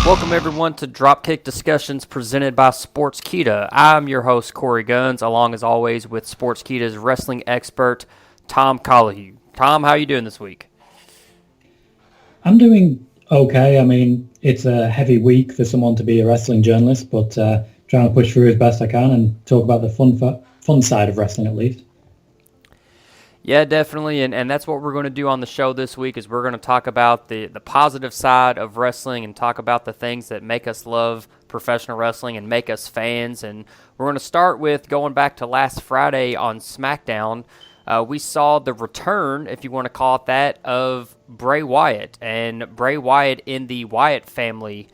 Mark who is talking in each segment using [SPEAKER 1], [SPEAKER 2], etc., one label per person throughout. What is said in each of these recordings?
[SPEAKER 1] Welcome everyone to Dropkick Discussions presented by Sportskeeda. I'm your host Korey Gunz, along as always with Sportskeeda's wrestling expert Tom Colohue. Tom, how are you doing this week?
[SPEAKER 2] I'm doing okay. I mean, it's a heavy week for someone to be a wrestling journalist, but trying to push through as best I can and talk about the fun side of wrestling at least.
[SPEAKER 1] Yeah, definitely, and that's what we're going to do on the show this week is we're going to talk about the positive side of wrestling and talk about the things that make us love professional wrestling and make us fans. And we're going to start with going back to last Friday on SmackDown. We saw the return, if you want to call it that, of Bray Wyatt, and Bray Wyatt in the Wyatt family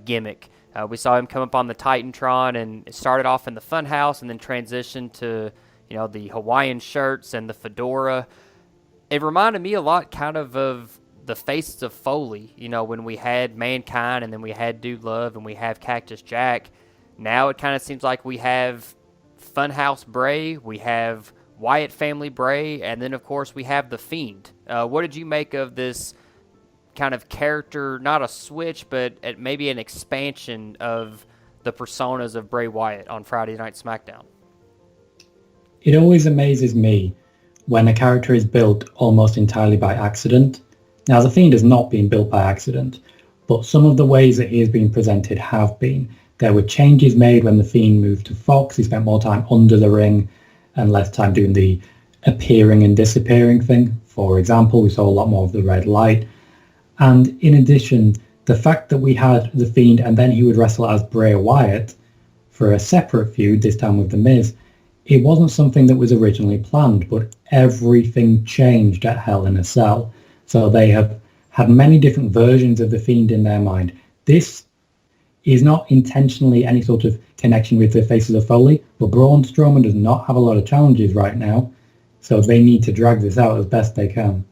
[SPEAKER 1] gimmick. We saw him come up on the Titantron and it started off in the Funhouse and then transitioned to the Hawaiian shirts and the fedora. It reminded me a lot kind of the Faces of Foley, when we had Mankind and then we had Dude Love and we have Cactus Jack. Now it kind of seems like we have Funhouse Bray, we have Wyatt family Bray, and then, of course, we have The Fiend. What did you make of this kind of character, not a switch, but maybe an expansion of the personas of Bray Wyatt on Friday Night SmackDown?
[SPEAKER 2] It always amazes me when a character is built almost entirely by accident. Now, The Fiend has not been built by accident, but some of the ways that he has been presented have been. There were changes made when The Fiend moved to Fox. He spent more time under the ring and less time doing the appearing and disappearing thing. For example, we saw a lot more of the red light. And in addition, the fact that we had The Fiend and then he would wrestle as Bray Wyatt for a separate feud, this time with The Miz, it wasn't something that was originally planned, but everything changed at Hell in a Cell. So they have had many different versions of The Fiend in their mind. This is not intentionally any sort of connection with the Faces of Foley, but Braun Strowman does not have a lot of challenges right now, so they need to drag this out as best they can.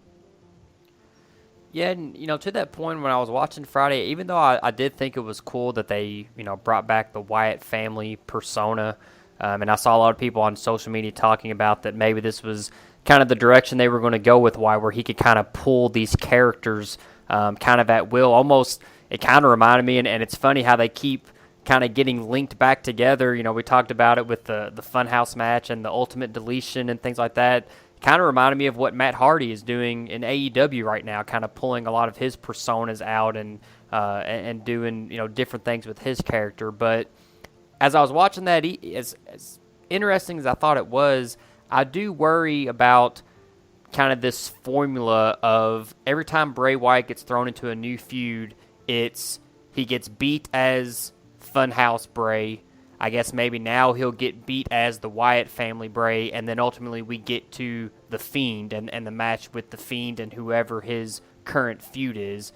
[SPEAKER 1] Yeah, and, to that point when I was watching Friday, even though I did think it was cool that they, brought back the Wyatt family persona, and I saw a lot of people on social media talking about that maybe this was kind of the direction they were going to go with Wyatt, where he could kind of pull these characters kind of at will. Almost, it kind of reminded me, and it's funny how they keep kind of getting linked back together. We talked about it with the Funhouse match and the Ultimate Deletion and things like that. Kind of reminded me of what Matt Hardy is doing in AEW right now, kind of pulling a lot of his personas out and doing different things with his character. But as I was watching that, as interesting as I thought it was, I do worry about kind of this formula of every time Bray Wyatt gets thrown into a new feud, he gets beat as Funhouse Bray. I guess maybe now he'll get beat as the Wyatt family Bray, and then ultimately we get to The Fiend and the match with The Fiend and whoever his current feud is.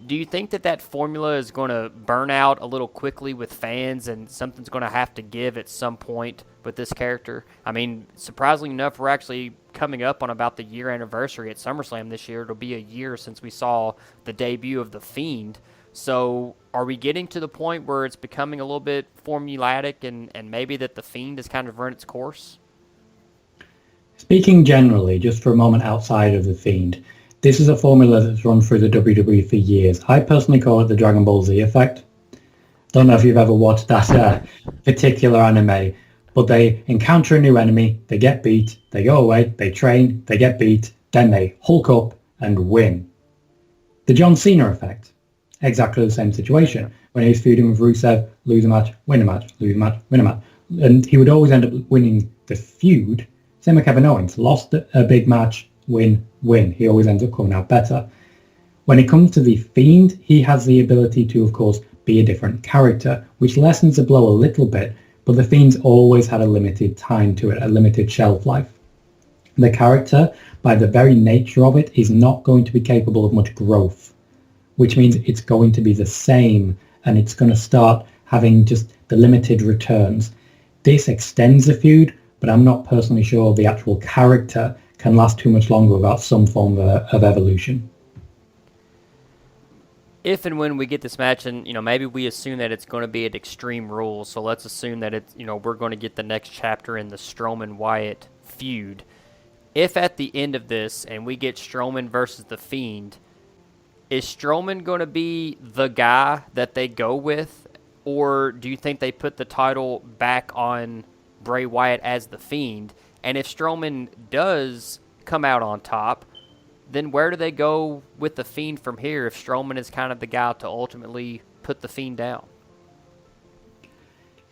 [SPEAKER 1] Do you think that formula is going to burn out a little quickly with fans and something's going to have to give at some point with this character? I mean, surprisingly enough, we're actually coming up on about the year anniversary at SummerSlam this year. It'll be a year since we saw the debut of The Fiend. So are we getting to the point where it's becoming a little bit formulaic and maybe that The Fiend has kind of run its course?
[SPEAKER 2] Speaking generally, just for a moment outside of The Fiend, this is a formula that's run through the WWE for years. I personally call it the Dragon Ball Z effect. Don't know if you've ever watched that particular anime, but they encounter a new enemy, they get beat, they go away, they train, they get beat, then they Hulk up and win. The John Cena effect. Exactly the same situation. When he was feuding with Rusev, lose a match, win a match, lose a match, win a match. And he would always end up winning the feud. Same with Kevin Owens. Lost a big match, win. He always ends up coming out better. When it comes to The Fiend, he has the ability to, of course, be a different character, which lessens the blow a little bit, but The Fiend's always had a limited time to it, a limited shelf life. The character, by the very nature of it, is not going to be capable of much growth, which means it's going to be the same, and it's going to start having just the limited returns. This extends the feud, but I'm not personally sure the actual character can last too much longer without some form of evolution.
[SPEAKER 1] If and when we get this match, and maybe we assume that it's going to be at Extreme Rules, so let's assume that it's we're going to get the next chapter in the Strowman Wyatt feud. If at the end of this, and we get Strowman versus The Fiend, is Strowman going to be the guy that they go with, or do you think they put the title back on Bray Wyatt as the Fiend? And if Strowman does come out on top, then where do they go with the Fiend from here if Strowman is kind of the guy to ultimately put the Fiend down?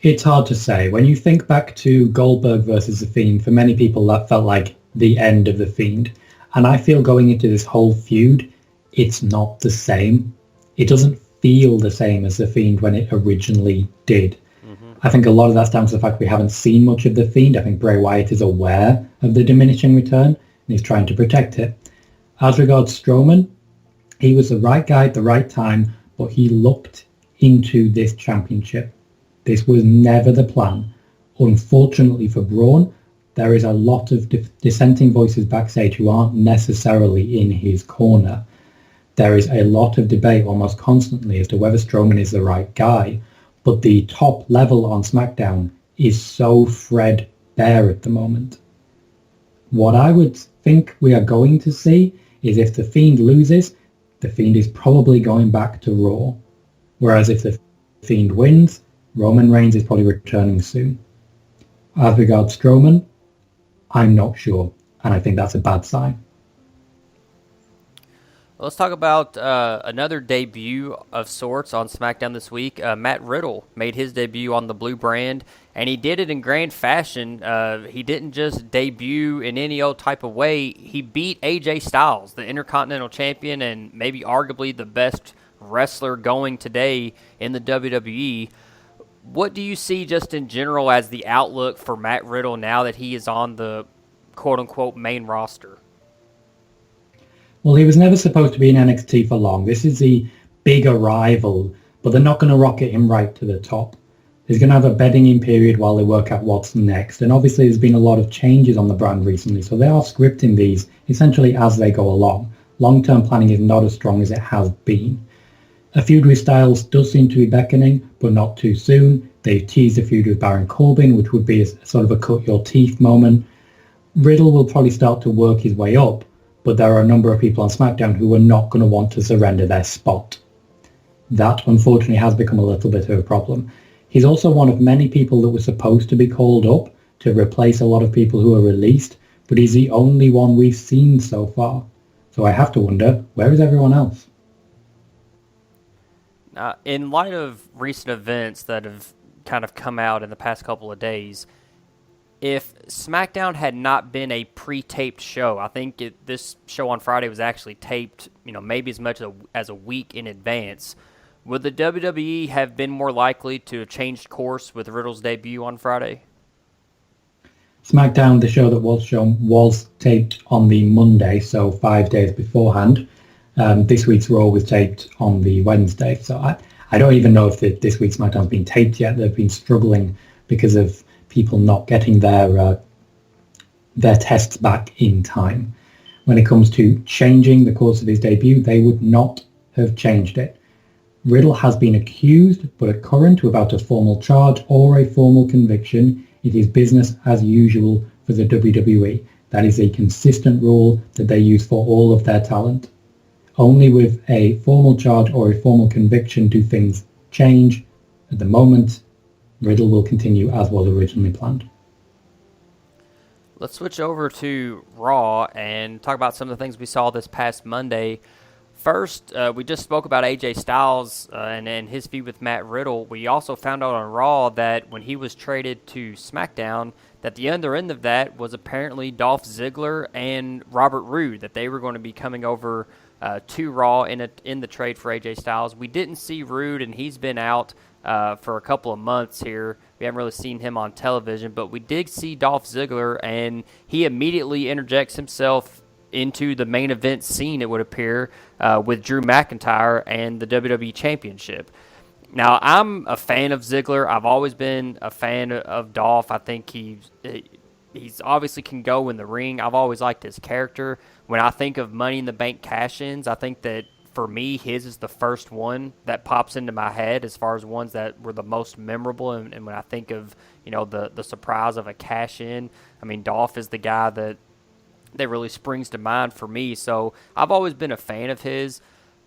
[SPEAKER 2] It's hard to say. When you think back to Goldberg versus the Fiend, for many people that felt like the end of the Fiend. And I feel going into this whole feud, it's not the same. It doesn't feel the same as the Fiend when it originally did. I think a lot of that's down to the fact we haven't seen much of the Fiend. I think Bray Wyatt is aware of the diminishing return and he's trying to protect it. As regards Strowman, he was the right guy at the right time, but he looked into this championship. This was never the plan. Unfortunately for Braun, there is a lot of dissenting voices backstage who aren't necessarily in his corner. There is a lot of debate almost constantly as to whether Strowman is the right guy, but the top level on SmackDown is so threadbare at the moment. What I would think we are going to see is if the Fiend loses, the Fiend is probably going back to Raw. Whereas if the Fiend wins, Roman Reigns is probably returning soon. As regards Strowman, I'm not sure, and I think that's a bad sign.
[SPEAKER 1] Let's talk about another debut of sorts on SmackDown this week. Matt Riddle made his debut on the Blue Brand, and he did it in grand fashion. He didn't just debut in any old type of way. He beat AJ Styles, the Intercontinental Champion and maybe arguably the best wrestler going today in the WWE. What do you see just in general as the outlook for Matt Riddle now that he is on the quote-unquote main roster?
[SPEAKER 2] Well, he was never supposed to be in NXT for long. This is the big arrival, but they're not going to rocket him right to the top. He's going to have a bedding in period while they work out what's next. And obviously there's been a lot of changes on the brand recently, so they are scripting these essentially as they go along. Long-term planning is not as strong as it has been. A feud with Styles does seem to be beckoning, but not too soon. They've teased a feud with Baron Corbin, which would be a sort of a cut-your-teeth moment. Riddle will probably start to work his way up, but there are a number of people on SmackDown who are not going to want to surrender their spot. That, unfortunately, has become a little bit of a problem. He's also one of many people that were supposed to be called up to replace a lot of people who are released, but he's the only one we've seen so far. So I have to wonder, where is everyone else?
[SPEAKER 1] In light of recent events that have kind of come out in the past couple of days, if SmackDown had not been a pre-taped show, I think this show on Friday was actually taped, maybe as much as a week in advance, would the WWE have been more likely to have changed course with Riddle's debut on Friday?
[SPEAKER 2] SmackDown, the show that was shown, was taped on the Monday, so 5 days beforehand. This week's Raw was taped on the Wednesday, so I don't even know if this week's SmackDown's been taped yet. They've been struggling because of people not getting their tests back in time. When it comes to changing the course of his debut, they would not have changed it. Riddle has been accused, but at current, without a formal charge or a formal conviction, it is business as usual for the WWE. That is a consistent rule that they use for all of their talent. Only with a formal charge or a formal conviction do things change. At the moment, Riddle will continue as was originally planned.
[SPEAKER 1] Let's switch over to Raw and talk about some of the things we saw this past Monday. First, we just spoke about AJ Styles and his feud with Matt Riddle. We also found out on Raw that when he was traded to SmackDown, that the other end of that was apparently Dolph Ziggler and Robert Roode, that they were going to be coming over to Raw in the trade for AJ Styles. We didn't see Roode, and he's been out for a couple of months here. We haven't really seen him on television, but we did see Dolph Ziggler, and he immediately interjects himself into the main event scene, it would appear, with Drew McIntyre and the WWE Championship. Now, I'm a fan of Ziggler. I've always been a fan of Dolph. I think he's obviously can go in the ring. I've always liked his character. When I think of Money in the Bank cash-ins, I think that for me, his is the first one that pops into my head as far as ones that were the most memorable. And when I think of, the surprise of a cash-in, I mean, Dolph is the guy that really springs to mind for me. So I've always been a fan of his.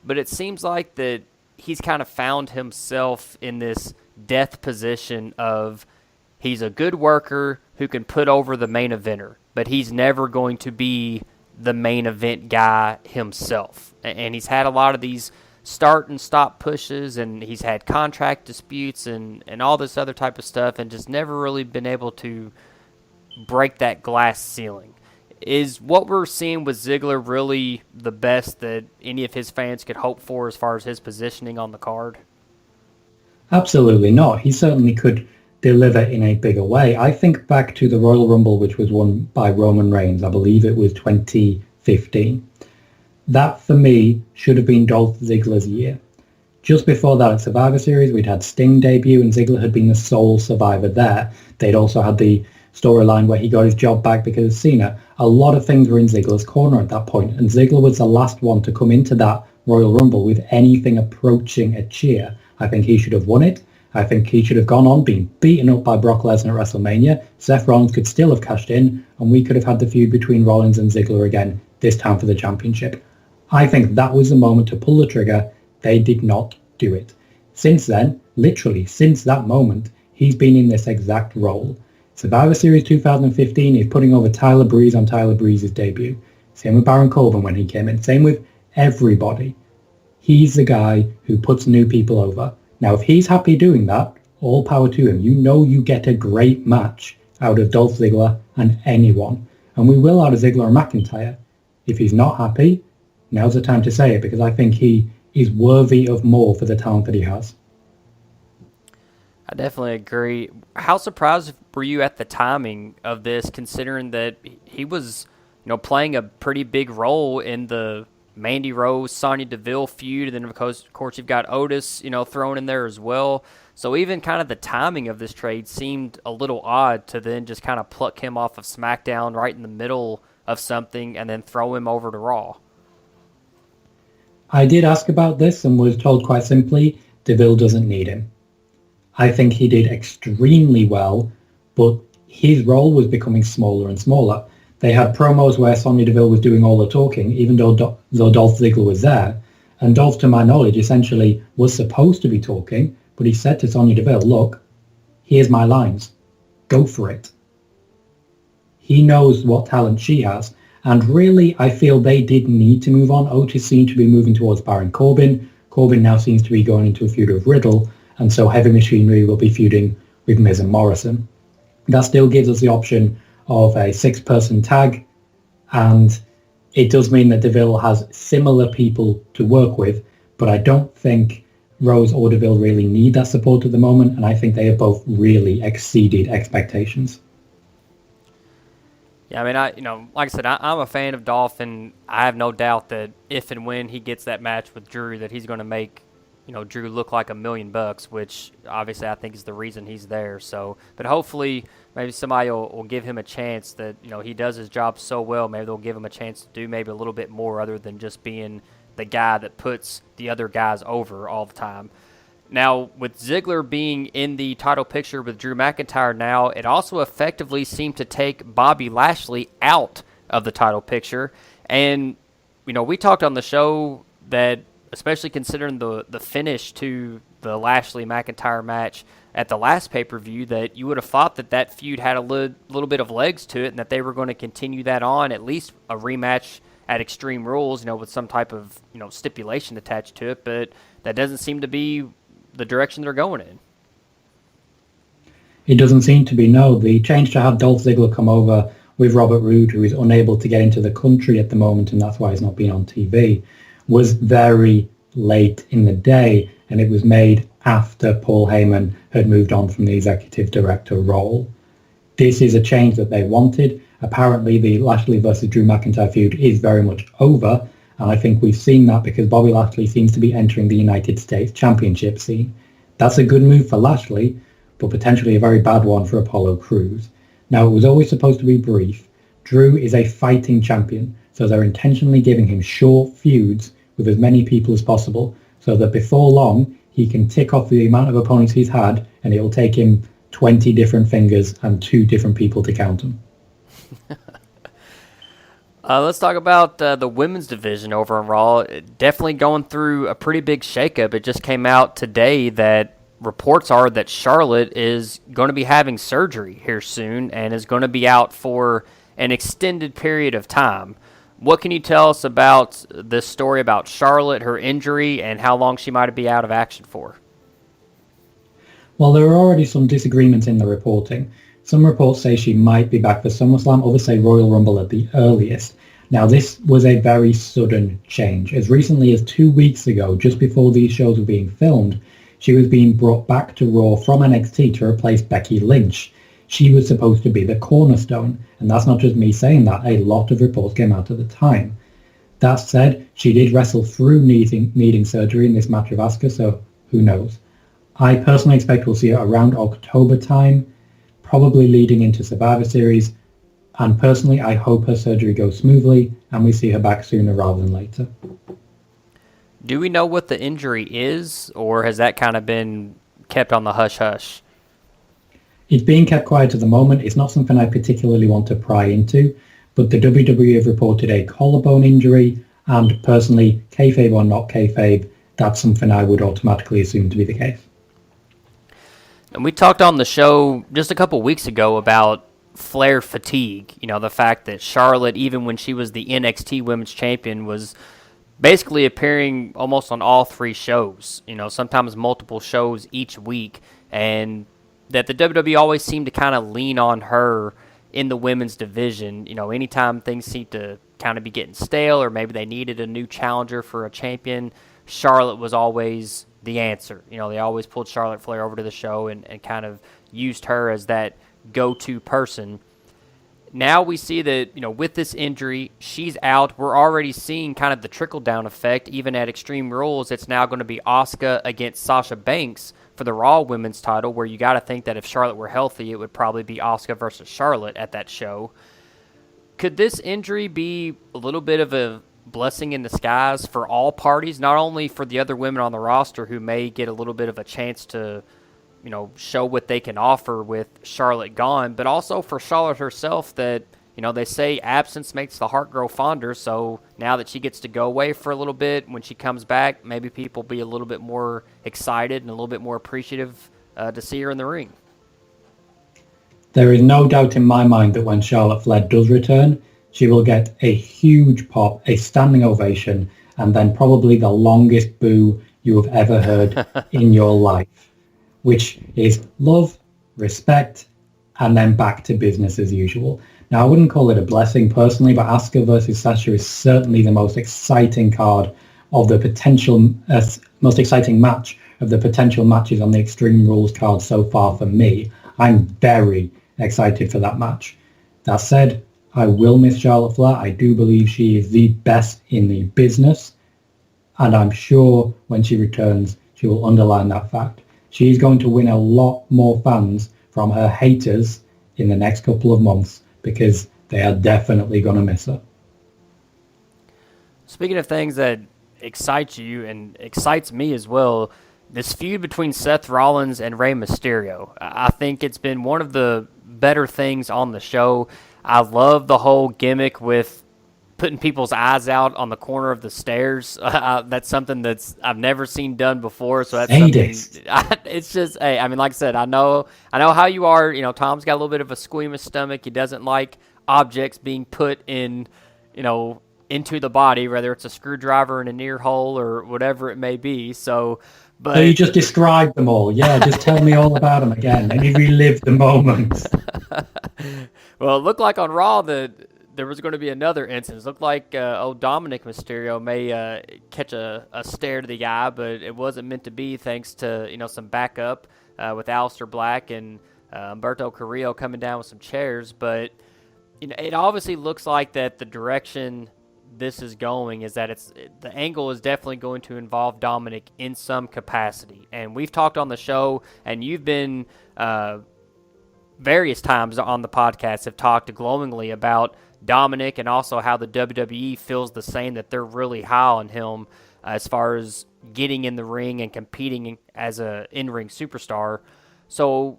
[SPEAKER 1] but it seems like that he's kind of found himself in this death position of he's a good worker who can put over the main eventer, but he's never going to be the main event guy himself. And he's had a lot of these start and stop pushes, and he's had contract disputes and all this other type of stuff, and just never really been able to break that glass ceiling. Is what we're seeing with Ziggler really the best that any of his fans could hope for as far as his positioning on the card?
[SPEAKER 2] Absolutely not. He certainly could deliver in a bigger way. I think back to the Royal Rumble, which was won by Roman Reigns. I believe it was 2015. That, for me, should have been Dolph Ziggler's year. Just before that, at Survivor Series, we'd had Sting debut, and Ziggler had been the sole survivor there. They'd also had the storyline where he got his job back because of Cena. A lot of things were in Ziggler's corner at that point, and Ziggler was the last one to come into that Royal Rumble with anything approaching a cheer. I think he should have won it. I think he should have gone on, been beaten up by Brock Lesnar at WrestleMania. Seth Rollins could still have cashed in, and we could have had the feud between Rollins and Ziggler again, this time for the championship. I think that was the moment to pull the trigger. They did not do it. Since then, literally since that moment, he's been in this exact role. Survivor Series 2015, he's putting over Tyler Breeze on Tyler Breeze's debut. Same with Baron Corbin when he came in. Same with everybody. He's the guy who puts new people over. Now, if he's happy doing that, all power to him. You know you get a great match out of Dolph Ziggler and anyone. And we will out of Ziggler and McIntyre. If he's not happy, now's the time to say it, because I think he is worthy of more for the talent that he has.
[SPEAKER 1] I definitely agree. How surprised were you at the timing of this, considering that he was, playing a pretty big role in the Mandy Rose, Sonya Deville feud, and then of course you've got Otis, thrown in there as well. So even kind of the timing of this trade seemed a little odd to then just kind of pluck him off of SmackDown right in the middle of something and then throw him over to Raw.
[SPEAKER 2] I did ask about this and was told quite simply, Deville doesn't need him. I think he did extremely well, but his role was becoming smaller and smaller. They had promos where Sonya Deville was doing all the talking, even though Dolph Ziggler was there. And Dolph, to my knowledge, essentially was supposed to be talking, but he said to Sonya Deville, look, here's my lines. Go for it. He knows what talent she has. And really, I feel they did need to move on. Otis seemed to be moving towards Baron Corbin. Corbin now seems to be going into a feud with Riddle. And so Heavy Machinery will be feuding with Miz and Morrison. That still gives us the option of a 6-person tag. And it does mean that Deville has similar people to work with. But I don't think Rose or Deville really need that support at the moment. And I think they have both really exceeded expectations.
[SPEAKER 1] Yeah, I mean, like I said, I'm a fan of Dolph, and I have no doubt that if and when he gets that match with Drew, that he's going to make, Drew look like $1 million, which obviously I think is the reason he's there. So, but hopefully, maybe somebody will give him a chance that, he does his job so well. Maybe they'll give him a chance to do maybe a little bit more other than just being the guy that puts the other guys over all the time. Now, with Ziggler being in the title picture with Drew McIntyre now, it also effectively seemed to take Bobby Lashley out of the title picture. And, we talked on the show that, especially considering the finish to the Lashley-McIntyre match at the last pay-per-view, that you would have thought that feud had a little bit of legs to it and that they were going to continue that on, at least a rematch at Extreme Rules, with some type of, stipulation attached to it. But that doesn't seem to be the direction they're going in.
[SPEAKER 2] It doesn't seem to be, no. The change to have Dolph Ziggler come over with Robert Roode, who is unable to get into the country at the moment, and that's why he's not been on TV, was very late in the day, and it was made after Paul Heyman had moved on from the executive director role. This is a change that they wanted. Apparently, the Lashley versus Drew McIntyre feud is very much over, and I think we've seen that because Bobby Lashley seems to be entering the United States Championship scene. That's a good move for Lashley, but potentially a very bad one for Apollo Crews. Now, it was always supposed to be brief. Drew is a fighting champion, so they're intentionally giving him short feuds with as many people as possible, so that before long, he can tick off the amount of opponents he's had, and it'll take him 20 different fingers and 2 different people to count them.
[SPEAKER 1] Let's talk about the women's division over on Raw. Definitely going through a pretty big shakeup. It just came out today that reports are that Charlotte is going to be having surgery here soon and is going to be out for an extended period of time. What can you tell us about this story about Charlotte, her injury, and how long she might be out of action for?
[SPEAKER 2] Well, there are already some disagreements in the reporting. Some reports say she might be back for SummerSlam, others say Royal Rumble at the earliest. Now, this was a very sudden change. As recently as 2 weeks ago, just before these shows were being filmed, she was being brought back to Raw from NXT to replace Becky Lynch. She was supposed to be the cornerstone, and that's not just me saying that. A lot of reports came out at the time. That said, she did wrestle through needing surgery in this match with Asuka, so who knows. I personally expect we'll see her around October time, probably leading into Survivor Series, and personally I hope her surgery goes smoothly and we see her back sooner rather than later.
[SPEAKER 1] Do we know what the injury is, or has that kind of been kept on the hush-hush?
[SPEAKER 2] It's being kept quiet at the moment. It's not something I particularly want to pry into, but the WWE have reported a collarbone injury, and personally, kayfabe or not kayfabe, that's something I would automatically assume to be the case.
[SPEAKER 1] And we talked on the show just a couple weeks ago about Flair fatigue. You know, the fact that Charlotte, even when she was the NXT Women's Champion, was basically appearing almost on all three shows. You know, sometimes multiple shows each week. And that the WWE always seemed to kind of lean on her in the women's division. You know, anytime things seem to kind of be getting stale or maybe they needed a new challenger for a champion, Charlotte was always the answer. You know, they always pulled Charlotte Flair over to the show and kind of used her as that go-to person. Now we see that, you know, with this injury, she's out. We're already seeing kind of the trickle-down effect. Even at Extreme Rules, it's now going to be Asuka against Sasha Banks for the Raw Women's title, where you got to think that if Charlotte were healthy, it would probably be Asuka versus Charlotte at that show. Could this injury be a little bit of a blessing in disguise for all parties, not only for the other women on the roster who may get a little bit of a chance to, you know, show what they can offer with Charlotte gone, but also for Charlotte herself that, you know, they say absence makes the heart grow fonder, so now that she gets to go away for a little bit, when she comes back, maybe people be a little bit more excited and a little bit more appreciative to see her in the ring.
[SPEAKER 2] There is no doubt in my mind that when Charlotte Flair does return, she will get a huge pop, a standing ovation, and then probably the longest boo you have ever heard in your life, which is love, respect, and then back to business as usual. Now, I wouldn't call it a blessing personally, but Asuka versus Sasha is certainly the most exciting card of the potential, most exciting match of the potential matches on the Extreme Rules card so far for me. I'm very excited for that match. That said, I will miss Charlotte Flair. I do believe she is the best in the business, and I'm sure when she returns, she will underline that fact. She's going to win a lot more fans from her haters in the next couple of months because they are definitely going to miss her.
[SPEAKER 1] Speaking of things that excite you and excites me as well, this feud between Seth Rollins and Rey Mysterio. I think it's been one of the better things on the show. I love the whole gimmick with putting people's eyes out on the corner of the stairs. That's something I've never seen done before. So that's something. It's just, hey, I mean, like I said, I know how you are. You know, Tom's got a little bit of a squeamish stomach. He doesn't like objects being put in, you know, into the body, whether it's a screwdriver in an ear hole or whatever it may be. So
[SPEAKER 2] you just described them all. Yeah, just tell me all about them again. Let me relive the moment.
[SPEAKER 1] Well, it looked like on Raw that there was going to be another instance. It looked like Dominik Mysterio may catch a stare to the eye, but it wasn't meant to be thanks to, you know, some backup with Aleister Black and Humberto Carrillo coming down with some chairs. But you know, it obviously looks like that the direction this is going is that the angle is definitely going to involve Dominik in some capacity. And we've talked on the show, and you've been various times on the podcast have talked glowingly about Dominik and also how the WWE feels the same, that they're really high on him as far as getting in the ring and competing as a in-ring superstar. So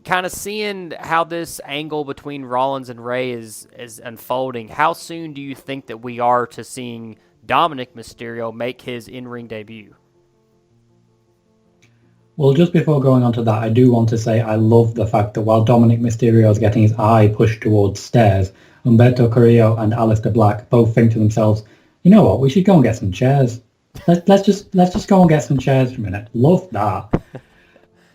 [SPEAKER 1] kind of seeing how this angle between Rollins and Ray is unfolding, how soon do you think that we are to seeing Dominik Mysterio make his in-ring debut?
[SPEAKER 2] Well, just before going on to that, I do want to say I love the fact that while Dominik Mysterio is getting his eye pushed towards stairs, Humberto Carrillo and Aleister Black both think to themselves, you know what, we should go and get some chairs. Let's just go and get some chairs for a minute. Love that.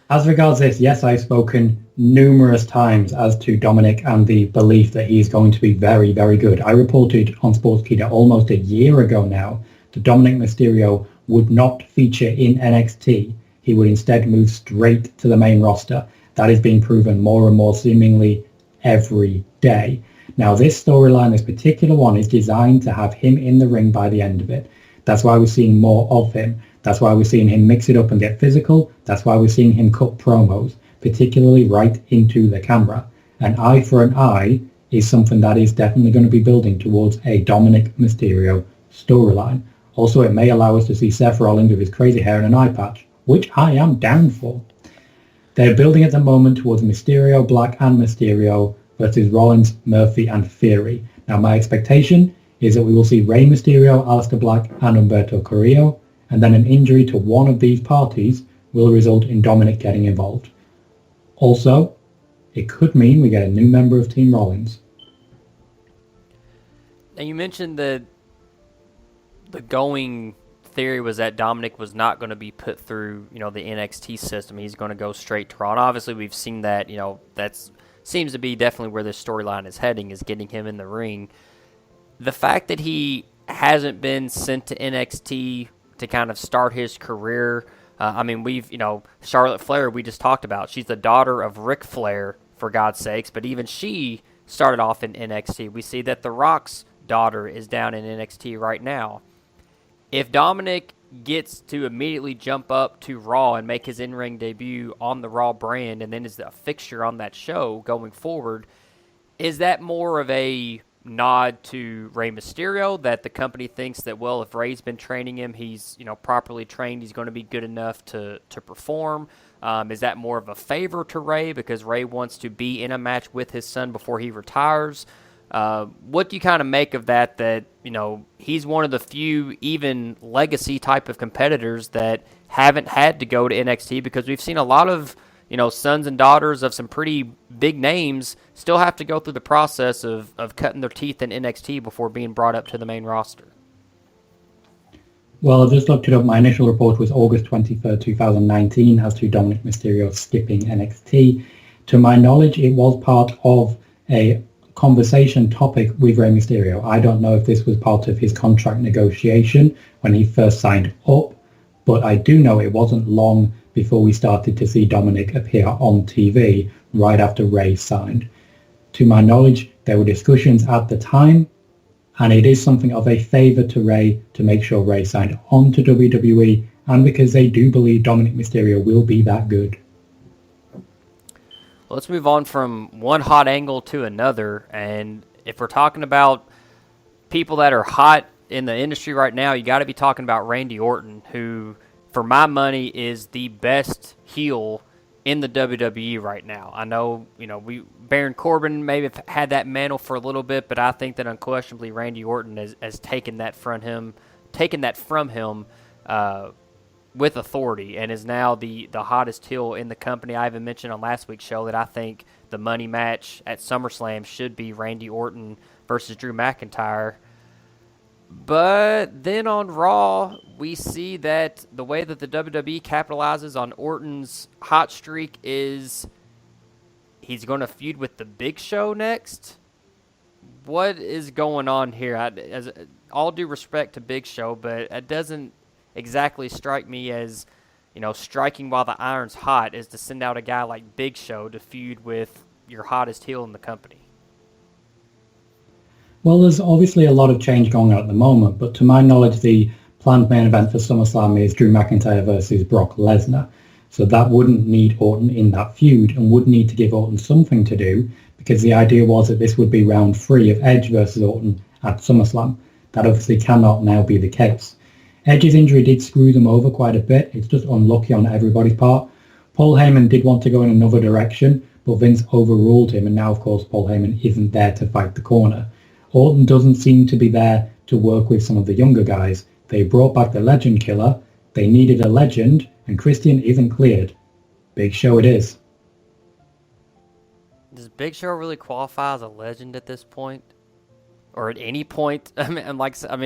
[SPEAKER 2] As regards this, yes, I've spoken numerous times as to Dominik and the belief that he's going to be very, very good. I reported on Sportskeeda almost a year ago now that Dominik Mysterio would not feature in NXT. He would instead move straight to the main roster. That is being proven more and more seemingly every day. Now, this storyline, this particular one, is designed to have him in the ring by the end of it. That's why we're seeing more of him. That's why we're seeing him mix it up and get physical. That's why we're seeing him cut promos, particularly right into the camera. An eye for an eye is something that is definitely going to be building towards a Dominik Mysterio storyline. Also, it may allow us to see Seth Rollins with his crazy hair and an eye patch, which I am down for. They're building at the moment towards Mysterio, Black and Mysterio versus Rollins, Murphy and Theory. Now, my expectation is that we will see Rey Mysterio, Aleister Black and Humberto Carrillo, and then an injury to one of these parties will result in Dominik getting involved. Also, it could mean we get a new member of Team Rollins.
[SPEAKER 1] Now, you mentioned that the going theory was that Dominik was not going to be put through, the NXT system. He's going to go straight to Raw. And obviously, we've seen that, that's seems to be definitely where this storyline is heading, is getting him in the ring. The fact that he hasn't been sent to NXT to kind of start his career, we've, Charlotte Flair, we just talked about. She's the daughter of Ric Flair, for God's sakes, but even she started off in NXT. We see that The Rock's daughter is down in NXT right now. If Dominik gets to immediately jump up to Raw and make his in-ring debut on the Raw brand and then is a fixture on that show going forward, is that more of a nod to Rey Mysterio, that the company thinks that, well, if Rey's been training him, he's properly trained, he's going to be good enough to perform? Is that more of a favor to Rey because Rey wants to be in a match with his son before he retires? What do you kind of make of that, he's one of the few even legacy type of competitors that haven't had to go to NXT, because we've seen a lot of, sons and daughters of some pretty big names still have to go through the process of cutting their teeth in NXT before being brought up to the main roster.
[SPEAKER 2] Well, I just looked it up. My initial report was August 23rd, 2019, as to Dominik Mysterio skipping NXT. To my knowledge, it was part of a conversation topic with Rey Mysterio. I don't know if this was part of his contract negotiation when he first signed up, but I do know it wasn't long before we started to see Dominik appear on TV right after Rey signed. To my knowledge, there were discussions at the time, and it is something of a favour to Rey to make sure Rey signed on to WWE, and because they do believe Dominik Mysterio will be that good.
[SPEAKER 1] Let's move on from one hot angle to another, and if we're talking about people that are hot in the industry right now, you got to be talking about Randy Orton, who, for my money, is the best heel in the WWE right now. I know, Baron Corbin maybe have had that mantle for a little bit, but I think that unquestionably Randy Orton has taken that from him with authority, and is now the hottest heel in the company. I even mentioned on last week's show that I think the money match at SummerSlam should be Randy Orton versus Drew McIntyre. But then on Raw, we see that the way that the WWE capitalizes on Orton's hot streak is he's going to feud with the Big Show next. What is going on here? As all due respect to Big Show, but it doesn't exactly strike me as, striking while the iron's hot, is to send out a guy like Big Show to feud with your hottest heel in the company.
[SPEAKER 2] Well, there's obviously a lot of change going on at the moment, but to my knowledge, the planned main event for SummerSlam is Drew McIntyre versus Brock Lesnar. So that wouldn't need Orton in that feud, and would need to give Orton something to do, because the idea was that this would be round 3 of Edge versus Orton at SummerSlam. That obviously cannot now be the case. Edge's injury did screw them over quite a bit. It's just unlucky on everybody's part. Paul Heyman did want to go in another direction, but Vince overruled him, and now, of course, Paul Heyman isn't there to fight the corner. Orton doesn't seem to be there to work with some of the younger guys. They brought back the Legend Killer. They needed a legend, and Christian isn't cleared. Big Show it is.
[SPEAKER 1] Does Big Show really qualify as a legend at this point? Or at any point? Again,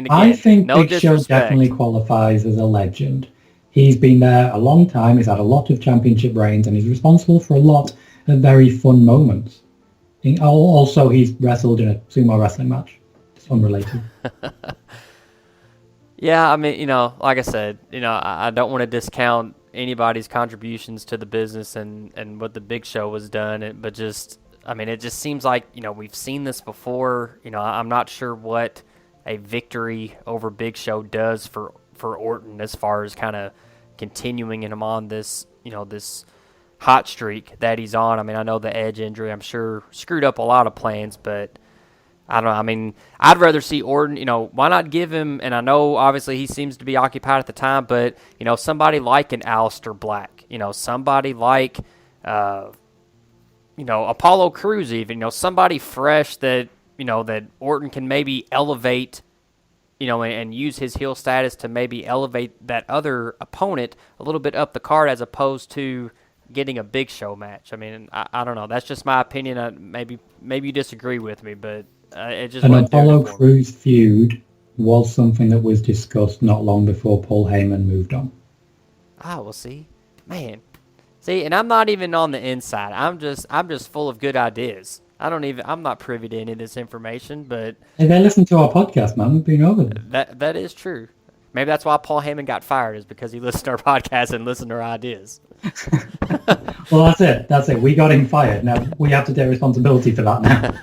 [SPEAKER 2] I think
[SPEAKER 1] no
[SPEAKER 2] Big Show definitely qualifies as a legend. He's been there a long time. He's had a lot of championship reigns, and he's responsible for a lot of very fun moments. Also, he's wrestled in a sumo wrestling match. It's unrelated.
[SPEAKER 1] Yeah, like I said, I don't want to discount anybody's contributions to the business and what the Big Show has done, but just, it just seems like, we've seen this before. I'm not sure what a victory over Big Show does for Orton as far as kind of continuing him on this, this hot streak that he's on. I know the Edge injury, I'm sure, screwed up a lot of plans, but I don't know. I'd rather see Orton, why not give him, and I know obviously he seems to be occupied at the time, but, somebody like an Aleister Black, somebody like, Apollo Crews even, somebody fresh that, that Orton can maybe elevate, and use his heel status to maybe elevate that other opponent a little bit up the card as opposed to getting a Big Show match. I don't know. That's just my opinion. Maybe you disagree with me, but it just
[SPEAKER 2] an Apollo Crews feud was something that was discussed not long before Paul Heyman moved on.
[SPEAKER 1] Well, see, and I'm not even on the inside. I'm just full of good ideas. I'm not privy to any of this information, but
[SPEAKER 2] hey, they listen to our podcast, man. We've been over this.
[SPEAKER 1] That is true. Maybe that's why Paul Heyman got fired, is because he listened to our podcast and listened to our ideas.
[SPEAKER 2] Well, that's it. We got him fired. Now we have to take responsibility for that now.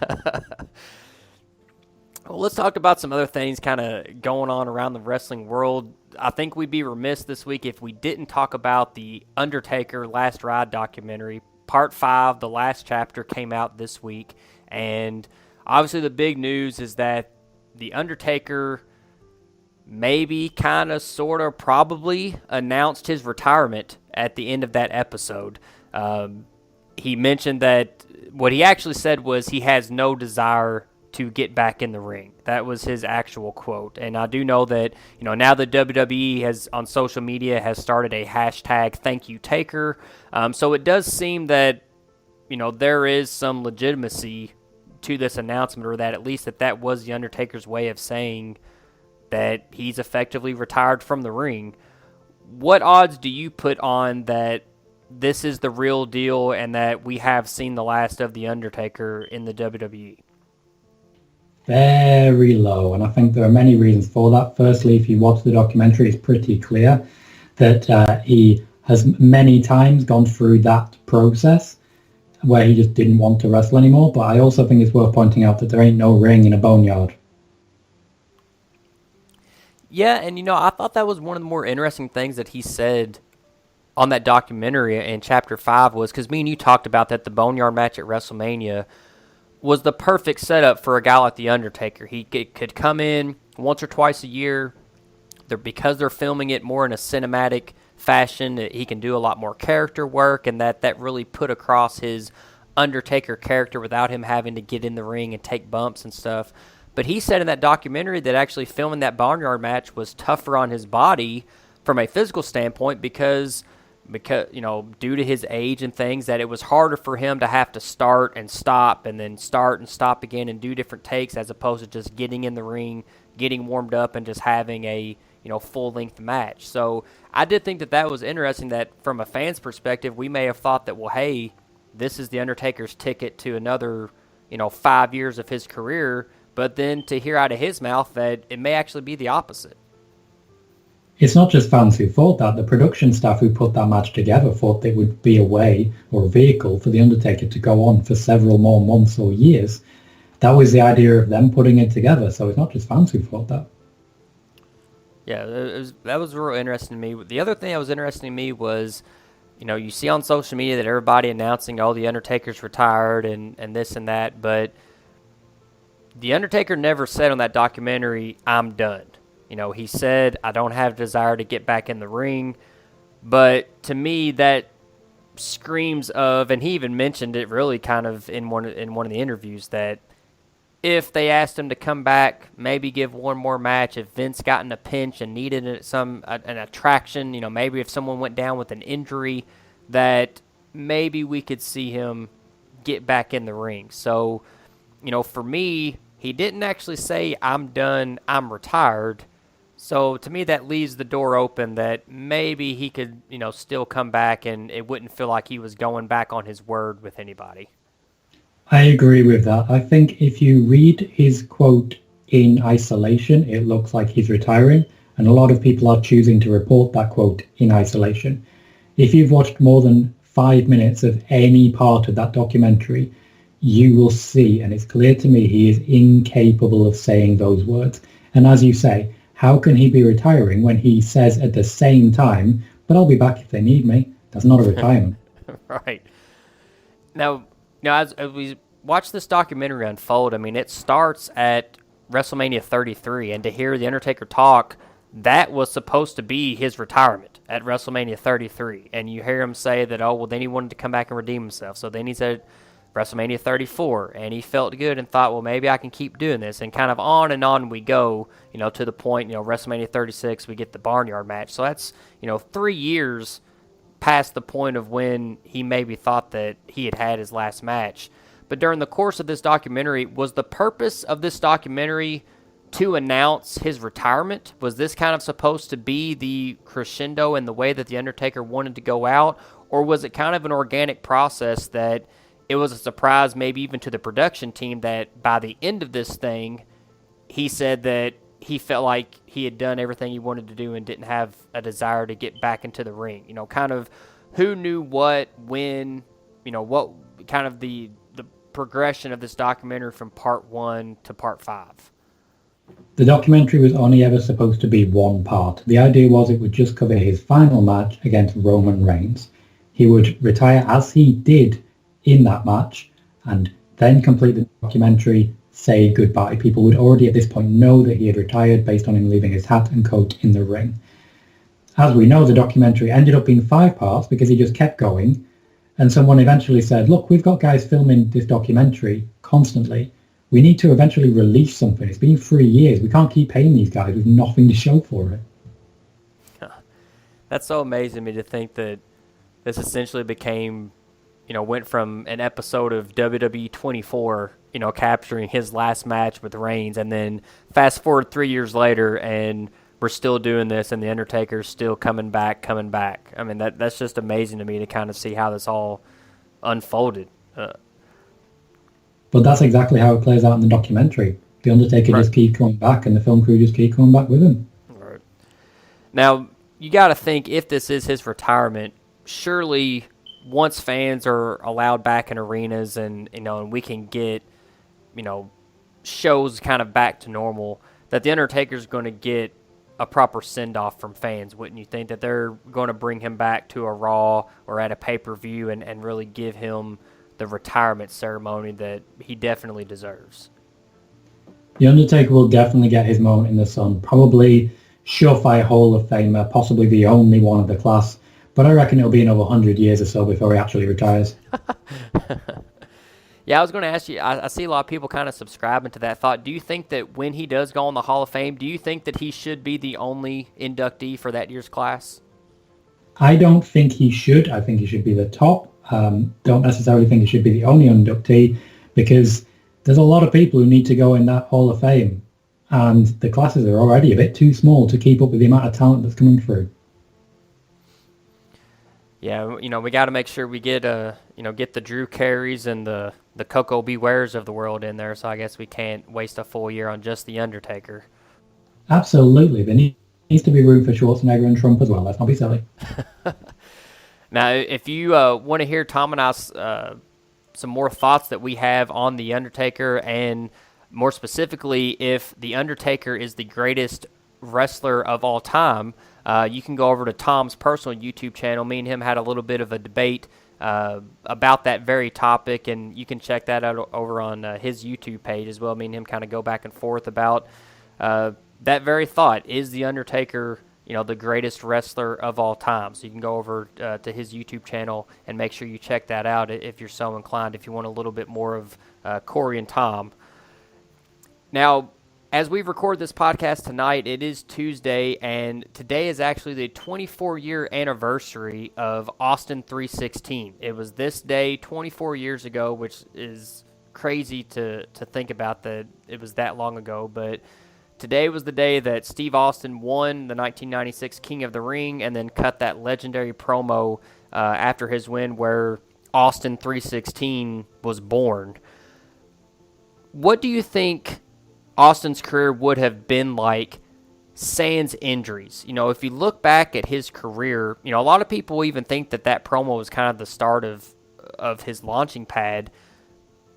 [SPEAKER 1] Well, let's talk about some other things kind of going on around the wrestling world. I think we'd be remiss this week if we didn't talk about the Undertaker Last Ride documentary. Part 5, the last chapter, came out this week. And obviously the big news is that the Undertaker maybe, kind of, sort of, probably announced his retirement at the end of that episode. He mentioned that what he actually said was he has no desire to get back in the ring. That was his actual quote. And I do know that, now the WWE has, on social media, has started a hashtag Thank You Taker. So it does seem that, there is some legitimacy to this announcement, or that at least that was the Undertaker's way of saying that he's effectively retired from the ring. What odds do you put on that this is the real deal and that we have seen the last of the Undertaker in the WWE?
[SPEAKER 2] Very low, and I think there are many reasons for that. Firstly, if you watch the documentary, it's pretty clear that he has many times gone through that process where he just didn't want to wrestle anymore. But I also think it's worth pointing out that there ain't no ring in a boneyard.
[SPEAKER 1] Yeah, and I thought that was one of the more interesting things that he said on that documentary in Chapter 5 was, because me and you talked about that the Boneyard match at WrestleMania was the perfect setup for a guy like The Undertaker. He could come in once or twice a year. Because they're filming it more in a cinematic fashion, he can do a lot more character work, and that really put across his Undertaker character without him having to get in the ring and take bumps and stuff. But he said in that documentary that actually filming that Boneyard match was tougher on his body from a physical standpoint because due to his age and things, that it was harder for him to have to start and stop and then start and stop again and do different takes as opposed to just getting in the ring, getting warmed up, and just having a full-length match. So I did think that was interesting, that from a fan's perspective, we may have thought that, well, hey, this is The Undertaker's ticket to another 5 years of his career, but then to hear out of his mouth that it may actually be the opposite.
[SPEAKER 2] It's not just fans who thought that. The production staff who put that match together thought it would be a way or a vehicle for The Undertaker to go on for several more months or years. That was the idea of them putting it together. So it's not just fans who thought that.
[SPEAKER 1] Yeah, that was real interesting to me. The other thing that was interesting to me was, you see on social media that everybody announcing, oh, The Undertaker's retired and this and that, but The Undertaker never said on that documentary, I'm done. He said, I don't have a desire to get back in the ring. But to me, that screams of, and he even mentioned it really kind of in one of the interviews, that if they asked him to come back, maybe give one more match, if Vince got in a pinch and needed an attraction, maybe if someone went down with an injury, that maybe we could see him get back in the ring. So, for me, he didn't actually say, I'm done, I'm retired. So to me, that leaves the door open that maybe he could, still come back and it wouldn't feel like he was going back on his word with anybody.
[SPEAKER 2] I agree with that. I think if you read his quote in isolation, it looks like he's retiring, and a lot of people are choosing to report that quote in isolation. If you've watched more than 5 minutes of any part of that documentary, you will see, and it's clear to me, he is incapable of saying those words. And as you say, how can he be retiring when he says at the same time, but I'll be back if they need me? That's not a retirement.
[SPEAKER 1] Right. Now, as we watch this documentary unfold, it starts at WrestleMania 33, and to hear The Undertaker talk, that was supposed to be his retirement at WrestleMania 33. And you hear him say that, then he wanted to come back and redeem himself. So then he's at WrestleMania 34, and he felt good and thought, well, maybe I can keep doing this. And kind of on and on we go, to the point, WrestleMania 36, we get the Barnyard match. So that's, 3 years past the point of when he maybe thought that he had his last match. But during the course of this documentary, was the purpose of this documentary to announce his retirement? Was this kind of supposed to be the crescendo in the way that The Undertaker wanted to go out? Or was it kind of an organic process that it was a surprise maybe even to the production team that by the end of this thing, he said that he felt like he had done everything he wanted to do and didn't have a desire to get back into the ring? Kind of who knew what, when, what kind of the progression of this documentary from part 1 to part 5.
[SPEAKER 2] The documentary was only ever supposed to be one part. The idea was it would just cover his final match against Roman Reigns. He would retire as he did in that match and then complete the documentary, say goodbye. People would already at this point know that he had retired based on him leaving his hat and coat in the ring. As we know, the documentary ended up being 5 parts because he just kept going, and someone eventually said, look, we've got guys filming this documentary constantly. We need to eventually release something. It's been 3 years. We can't keep paying these guys with nothing to show for it.
[SPEAKER 1] That's so amazing to me to think that this essentially became, went from an episode of WWE 24, capturing his last match with Reigns, and then fast forward 3 years later, and we're still doing this, and The Undertaker's still coming back. That's just amazing to me to kind of see how this all unfolded.
[SPEAKER 2] But that's exactly how it plays out in the documentary. The Undertaker just keeps coming back, and the film crew just keep coming back with him.
[SPEAKER 1] Right. Now, you got to think, if this is his retirement, surely once fans are allowed back in arenas and and we can get shows kind of back to normal, that the Undertaker's going to get a proper send off from fans. Wouldn't you think that they're going to bring him back to a Raw or at a pay-per-view and really give him the retirement ceremony that he definitely deserves?
[SPEAKER 2] The Undertaker will definitely get his moment in the sun. Probably surefire Hall of Famer, possibly the only one of the class. But I reckon it'll be another 100 years or so before he actually retires.
[SPEAKER 1] Yeah, I was going to ask you, I see a lot of people kind of subscribing to that thought. Do you think that when he does go on the Hall of Fame, do you think that he should be the only inductee for that year's class?
[SPEAKER 2] I don't think he should. I think he should be the top. Don't necessarily think he should be the only inductee, because there's a lot of people who need to go in that Hall of Fame, and the classes are already a bit too small to keep up with the amount of talent that's coming through.
[SPEAKER 1] Yeah, we got to make sure we get get the Drew Careys and the Coco Bewares of the world in there. So I guess we can't waste a full year on just the Undertaker.
[SPEAKER 2] Absolutely, there needs to be room for Schwarzenegger and Trump as well. Let's not be silly.
[SPEAKER 1] Now, if you want to hear Tom and I some more thoughts that we have on the Undertaker, and more specifically, if the Undertaker is the greatest wrestler of all time, you can go over to Tom's personal YouTube channel. Me and him had a little bit of a debate about that very topic, and you can check that out over on his YouTube page as well. Me and him kind of go back and forth about that very thought. Is the Undertaker the greatest wrestler of all time. So you can go over to his YouTube channel and make sure you check that out if you're so inclined, if you want a little bit more of Korey and Tom. Now, as we record this podcast tonight, it is Tuesday, and today is actually the 24-year anniversary of Austin 316. It was this day 24 years ago, which is crazy to think about that it was that long ago, but today was the day that Steve Austin won the 1996 King of the Ring and then cut that legendary promo after his win where Austin 316 was born. What do you think Austin's career would have been like sans injuries? If you look back at his career, a lot of people even think that promo was kind of the start of his launching pad.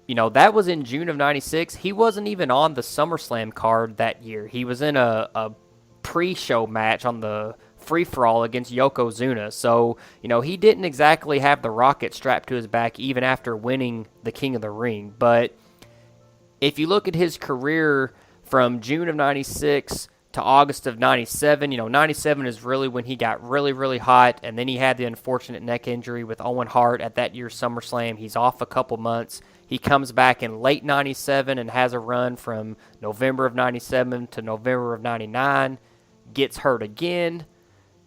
[SPEAKER 1] That was in June of 96. He wasn't even on the SummerSlam card that year. He was in a pre-show match on the free-for-all against Yokozuna. So, he didn't exactly have the rocket strapped to his back even after winning the King of the Ring. But if you look at his career from June of 96 to August of 97, 97 is really when he got really, really hot, and then he had the unfortunate neck injury with Owen Hart at that year's SummerSlam. He's off a couple months. He comes back in late 97 and has a run from November of 97 to November of 99, gets hurt again,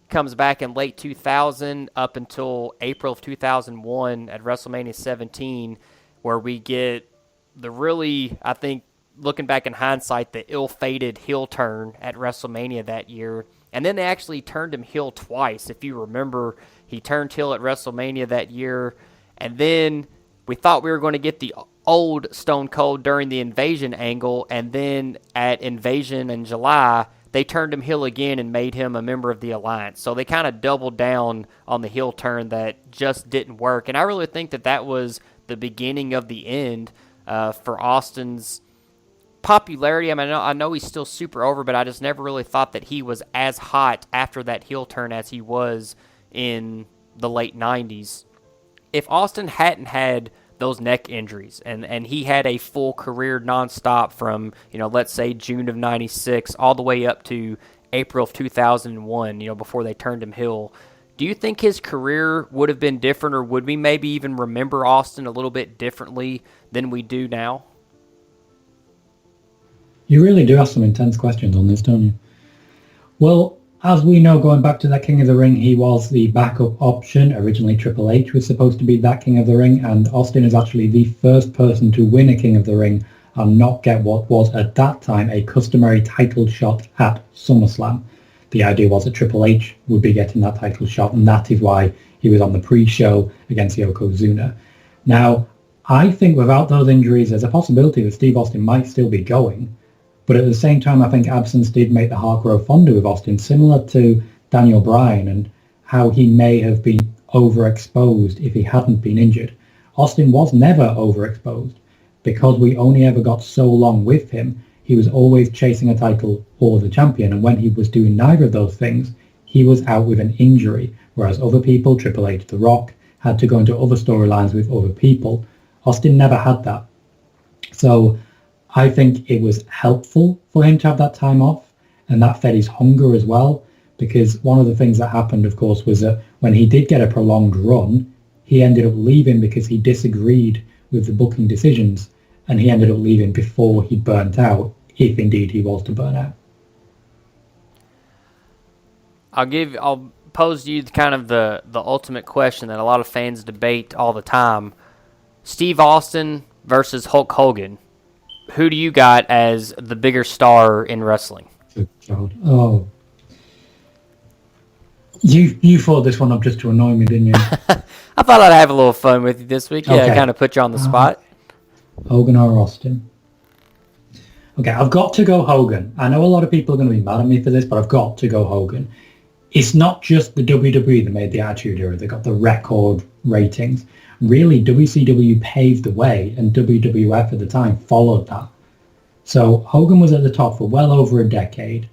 [SPEAKER 1] comes back in late 2000 up until April of 2001 at WrestleMania 17, where we get the really, I think, looking back in hindsight, the ill-fated heel turn at WrestleMania that year. And then they actually turned him heel twice. If you remember, he turned heel at WrestleMania that year. And then we thought we were going to get the old Stone Cold during the Invasion angle. And then at Invasion in July, they turned him heel again and made him a member of the Alliance. So they kind of doubled down on the heel turn that just didn't work. And I really think that was the beginning of the end for Austin's popularity. I mean, I know he's still super over, but I just never really thought that he was as hot after that heel turn as he was in the late 90s. If Austin hadn't had those neck injuries and he had a full career nonstop from, let's say June of 96 all the way up to April of 2001, before they turned him heel, do you think his career would have been different, or would we maybe even remember Austin a little bit differently than we do now?
[SPEAKER 2] You really do ask some intense questions on this, don't you? Well, as we know, going back to that King of the Ring, he was the backup option. Originally, Triple H was supposed to be that King of the Ring, and Austin is actually the first person to win a King of the Ring and not get what was at that time a customary title shot at SummerSlam. The idea was that Triple H would be getting that title shot, and that is why he was on the pre-show against Yokozuna. Now, I think without those injuries, there's a possibility that Steve Austin might still be going. But at the same time, I think absence did make the heart grow fonder with Austin, similar to Daniel Bryan and how he may have been overexposed if he hadn't been injured. Austin was never overexposed because we only ever got so long with him. He was always chasing a title or the champion, and when he was doing neither of those things, he was out with an injury, whereas other people, Triple H, The Rock, had to go into other storylines with other people. Austin never had that. So I think it was helpful for him to have that time off, and that fed his hunger as well, because one of the things that happened, of course, was that when he did get a prolonged run, he ended up leaving because he disagreed with the booking decisions, and he ended up leaving before he burnt out, if indeed he was to burn out.
[SPEAKER 1] I'll pose to you kind of the ultimate question that a lot of fans debate all the time. Steve Austin versus Hulk Hogan. Who do you got as the bigger star in wrestling?
[SPEAKER 2] Good God. Oh. You thought this one up just to annoy me, didn't you?
[SPEAKER 1] I thought I'd have a little fun with you this week. Yeah,
[SPEAKER 2] Okay.
[SPEAKER 1] kind of put you on the spot.
[SPEAKER 2] Hogan or Austin? Okay, I've got to go Hogan. I know a lot of people are going to be mad at me for this, but I've got to go Hogan. It's not just the WWE that made the Attitude Era. They got the record ratings. Really, WCW paved the way, and WWF at the time followed that. So Hogan was at the top for well over a decade,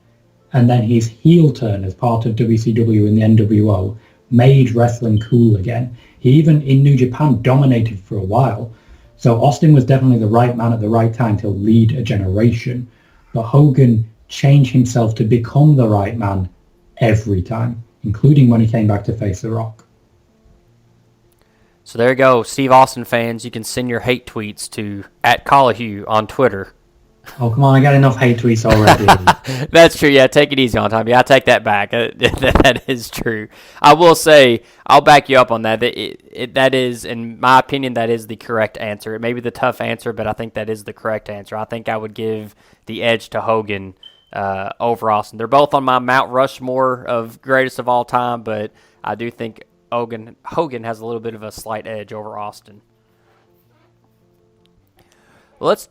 [SPEAKER 2] and then his heel turn as part of WCW and the NWO made wrestling cool again. He even, in New Japan, dominated for a while. So Austin was definitely the right man at the right time to lead a generation. But Hogan changed himself to become the right man every time, including when he came back to face The Rock.
[SPEAKER 1] So there you go, Steve Austin fans. You can send your hate tweets to @Colohue on Twitter.
[SPEAKER 2] Oh, come on, I got enough hate tweets already.
[SPEAKER 1] That's true. Yeah, take it easy on Tom. Yeah, I take that back. That is true. I will say, I'll back you up on that. That is, in my opinion, that is the correct answer. It may be the tough answer, but I think that is the correct answer. I think I would give the edge to Hogan over Austin. They're both on my Mount Rushmore of greatest of all time, but I do think Hogan has a little bit of a slight edge over Austin. Well, let's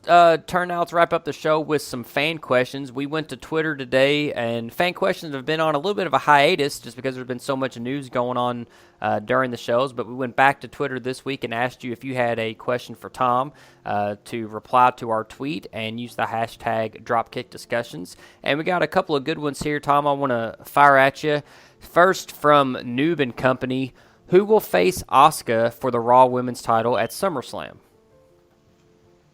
[SPEAKER 1] turn now to wrap up the show with some fan questions. We went to Twitter today, and fan questions have been on a little bit of a hiatus just because there's been so much news going on during the shows. But we went back to Twitter this week and asked you if you had a question for Tom to reply to our tweet and use the hashtag DropkickDiscussions. And we got a couple of good ones here, Tom, I want to fire at you. First, from Noob and Company, who will face Asuka for the Raw Women's title at SummerSlam?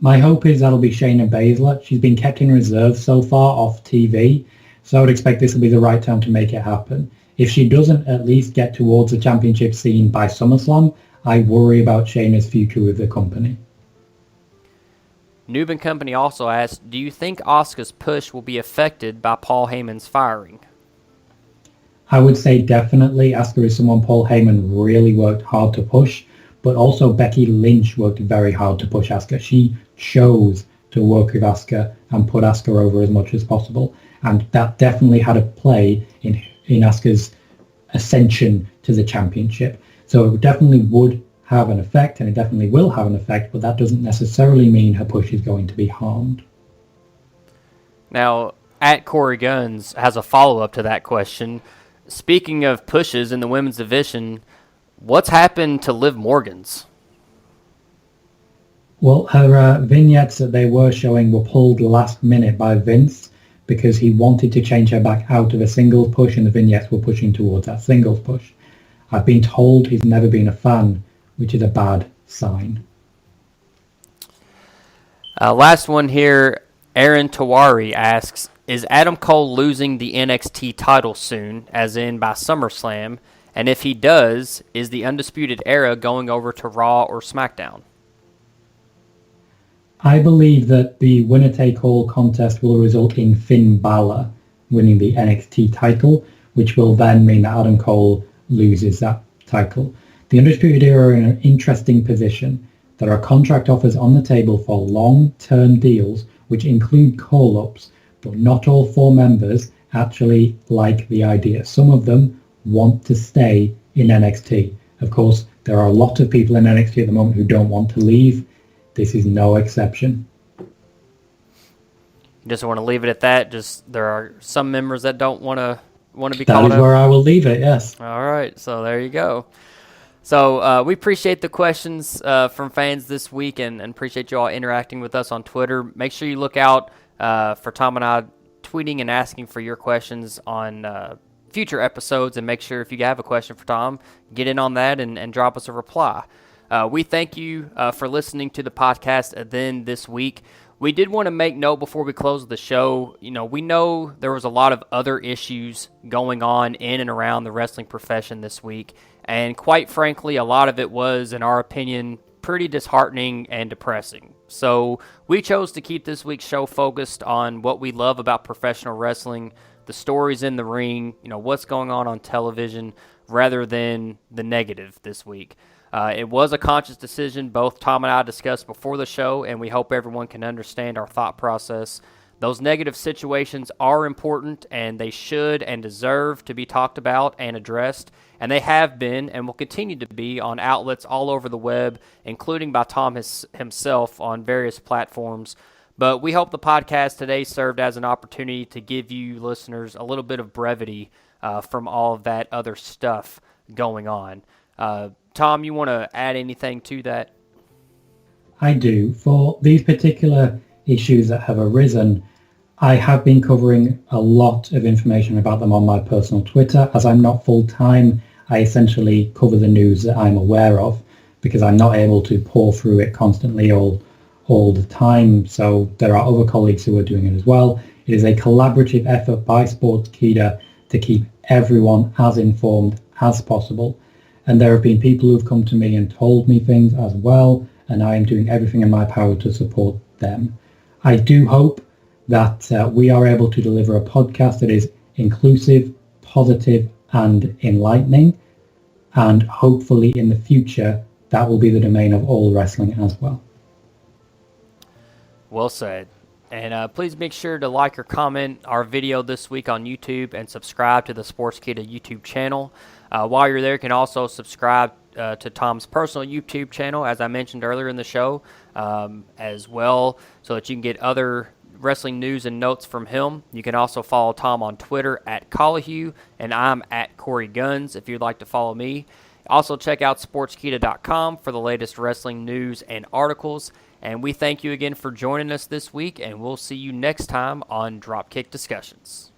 [SPEAKER 2] My hope is that'll be Shayna Baszler. She's been kept in reserve so far off TV, so I would expect this will be the right time to make it happen. If she doesn't at least get towards the championship scene by SummerSlam, I worry about Shayna's future with the company.
[SPEAKER 1] Noob and Company also asked, do you think Asuka's push will be affected by Paul Heyman's firing?
[SPEAKER 2] I would say definitely. Asuka is someone Paul Heyman really worked hard to push, but also Becky Lynch worked very hard to push Asuka. She chose to work with Asuka and put Asuka over as much as possible, and that definitely had a play in Asuka's ascension to the championship. So it definitely would have an effect, and it definitely will have an effect, but that doesn't necessarily mean her push is going to be harmed.
[SPEAKER 1] Now, @Korey Gunz has a follow-up to that question. Speaking of pushes in the women's division, what's happened to Liv Morgan's?
[SPEAKER 2] Well, her vignettes that they were showing were pulled last minute by Vince because he wanted to change her back out of a singles push, and the vignettes were pushing towards that singles push. I've been told he's never been a fan, which is a bad sign.
[SPEAKER 1] Last one here, Aaron Tawari asks, is Adam Cole losing the NXT title soon, as in by SummerSlam? And if he does, is the Undisputed Era going over to Raw or SmackDown?
[SPEAKER 2] I believe that the winner-take-all contest will result in Finn Balor winning the NXT title, which will then mean that Adam Cole loses that title. The Undisputed Era are in an interesting position. There are contract offers on the table for long-term deals, which include call-ups, but not all four members actually like the idea. Some of them want to stay in NXT. Of course, there are a lot of people in NXT at the moment who don't want to leave. This is no exception.
[SPEAKER 1] You just want to leave it at that? Just there are some members that don't want to be called up?
[SPEAKER 2] That is where I will leave it, yes.
[SPEAKER 1] All right, so there you go. So we appreciate the questions from fans this week and appreciate you all interacting with us on Twitter. Make sure you look out for Tom and I tweeting and asking for your questions on future episodes, and make sure if you have a question for Tom, get in on that and drop us a reply. We thank you for listening to the podcast then this week. We did want to make note before we close the show, we know there was a lot of other issues going on in and around the wrestling profession this week, and quite frankly, a lot of it was, in our opinion, pretty disheartening and depressing. So we chose to keep this week's show focused on what we love about professional wrestling, the stories in the ring, what's going on television, rather than the negative this week. It was a conscious decision both Tom and I discussed before the show, and we hope everyone can understand our thought process. Those negative situations are important, and they should and deserve to be talked about and addressed, and they have been and will continue to be on outlets all over the web, including by Tom himself on various platforms. But we hope the podcast today served as an opportunity to give you listeners a little bit of brevity from all of that other stuff going on. Tom, you want to add anything to that?
[SPEAKER 2] I do. For these particular issues that have arisen, I have been covering a lot of information about them on my personal Twitter. As I'm not full-time, I essentially cover the news that I'm aware of because I'm not able to pour through it constantly all the time. So there are other colleagues who are doing it as well. It is a collaborative effort by Sportskeeda to keep everyone as informed as possible. And there have been people who've come to me and told me things as well, and I am doing everything in my power to support them. I do hope that we are able to deliver a podcast that is inclusive, positive, and enlightening. And hopefully in the future, that will be the domain of all wrestling as well.
[SPEAKER 1] Well said. And please make sure to like or comment our video this week on YouTube and subscribe to the Sportskeeda YouTube channel. While you're there, you can also subscribe to Tom's personal YouTube channel, as I mentioned earlier in the show, as well, so that you can get other wrestling news and notes from him. You can also follow Tom on Twitter at Colohue, and I'm at Korey Gunz if you'd like to follow me. Also, check out Sportskeeda.com for the latest wrestling news and articles. And we thank you again for joining us this week, and we'll see you next time on Dropkick Discussions.